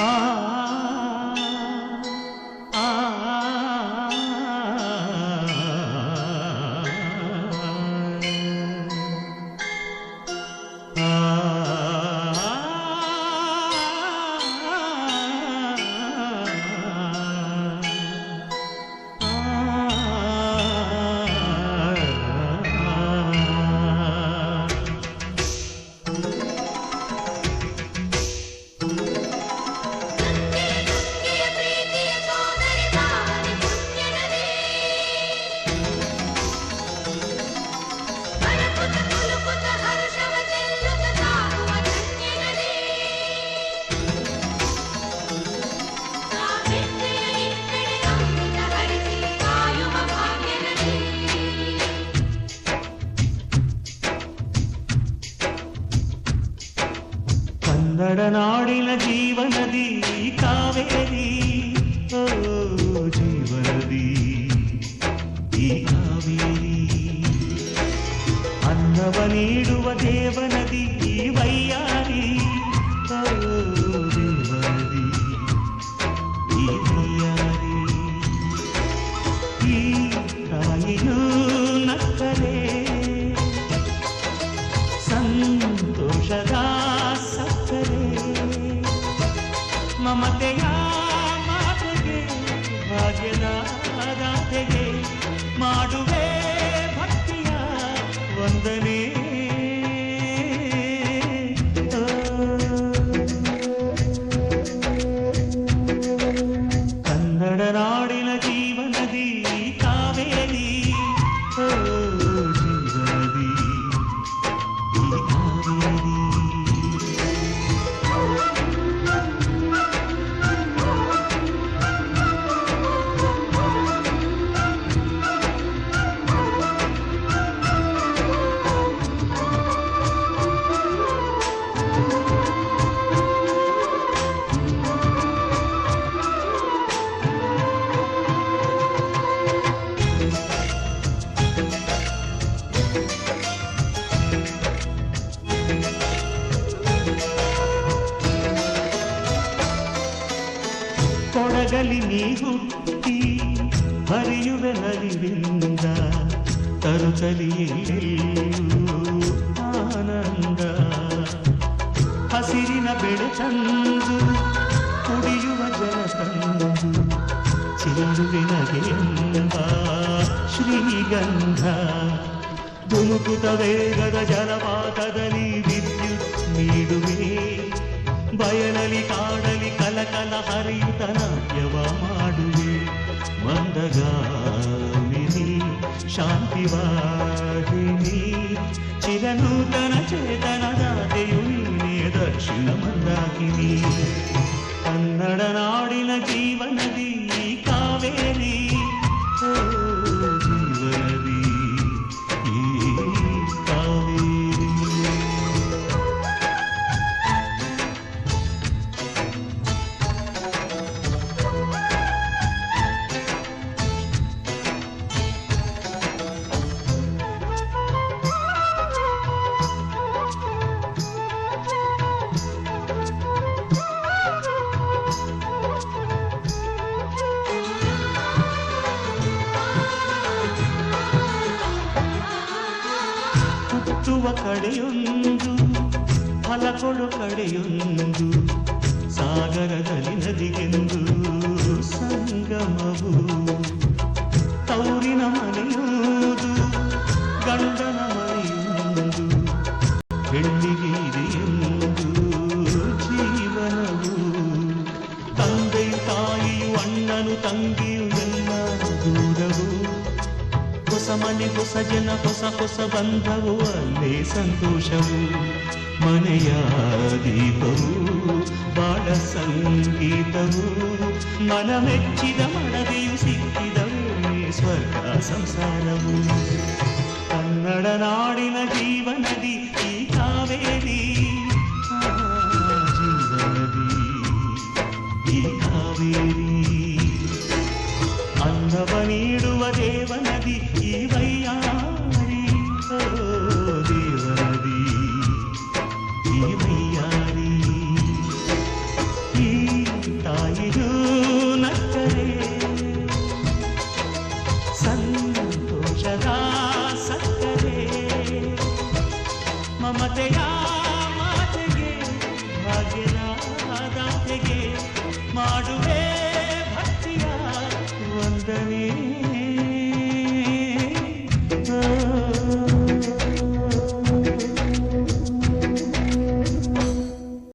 ಆ ಕನ್ನಡ ನಾಡಿನ ಜೀವನದಿ ಕಾವೇರಿ, ಓ ಜೀವನದಿ ಈ ಕಾವೇರಿ, ಅನ್ನವ ನೀಡುವ ದೇವನದಿ ಈ ವೈಯಾರಿ, ಓ ದೇವನದಿ ಈ ವೈಯಾರಿ. ಈ ತಾಯಿಯೂ ನಕ್ಕರೆ ಸಂತೋಷದ ಮಮತೆಯ ಮಾತೆಗೆ ಭಾಗ್ಯದ ದಾತೆಗೆ ಮಾಡುವೆ ಭಕ್ತಿಯ ವಂದನೆ. ಕನ್ನಡ ನಾಡಿನ ಜೀವನದಿ ಕಾವೇರಿ, ಓ ಜೀವನದಿ ಈ ಕಾವೇರಿ. ಕೊಡಗಲಿ ನೀ ಹುಟ್ಟಿ ಹರಿಯುವೆ ನಲಿವಿಂದ, ತರುತ್ತಲಿಯೆಲ್ಲೂ ಆನಂದ. ಹಸಿರಿನ ಬೆಳೆ ತಂದು ಕುಡಿಯುವ ಜಲ ತಂದು ಚೆಲ್ಲುವಿನಗೆಂಬ ಶ್ರೀಗಂಧ. ಧುಮುಕುತ ವೇಗದ ಜಲಪಾತದಲ್ಲಿ ವಿದ್ಯುತ್ ನೀಡುವೆ, ಬಯಲಲಿ ಕಾಡಲಿ ಕಲಕಲ ಹರಿಯುತ್ತ ನಾಟ್ಯವ ಮಾಡುವೆ. ಮಂದಗಾಮಿನಿ ಶಾಂತಿವಾಹಿನಿ, ಚಿರನೂತನ ಚೇತನದಾತೆಯು ನೀನೇ ದಕ್ಷಿಣ ಮಂದಾಕಿನಿ. ಕನ್ನಡ ನಾಡಿನ ಜೀವನದಿ ಕಾವೇರಿ, ಓ ಜೀವನದಿ ಈ ಕಾವೇರಿ. ಹುಟ್ಟುವ ಕಡೆಯೊಂದು ಫಲ ಕೊಡು ಕಡೆಯೊಂದು, ಸಾಗರದಲ್ಲಿ ನದಿಗೆಂದು ಸಂಗಮವು. ತೌರಿನ ಮನೆಯುವುದು ಗಂಡನ ಮನೆಯೊಂದು, ಹೆಣ್ಣಿಗೆ ಇದೆಯೆಂದು ಜೀವನವು. ತಂದೆಯು ತಾಯಿಯು ಅಣ್ಣನು ತಂಗಿಯು ಎಲ್ಲ ದೂರವು. ಹೊಸ ಮನೆ ಹೊಸ ಜನ ಹೊಸ ಹೊಸ ಬಂಧವು, ಅಲ್ಲೇ ಸಂತೋಷವು. ಮನೆಯ ದೀಪವು ಬಾಳ ಸಂಗೀತವು, ಮನ ಮೆಚ್ಚಿದ ಮಡದೆಯು ಸಿಕ್ಕಿದವೇ ಸ್ವರ್ಗ ಸಂಸಾರವು. ಕನ್ನಡ ನಾಡಿನ ಜೀವನದಿ ಈ ಕಾವೇರಿ, ಜೀವನದಿ ಈ ಕಾವೇರಿ. ಅನ್ನವ ನೀಡುವ ದೇವನದಿ ಈ ವೈಯಾರಿ, ಓ ದೇವನದಿ ಈ ವೈಯಾರಿ. ಈ ದಾಸೆಗೆ ಮಾಡುವೆ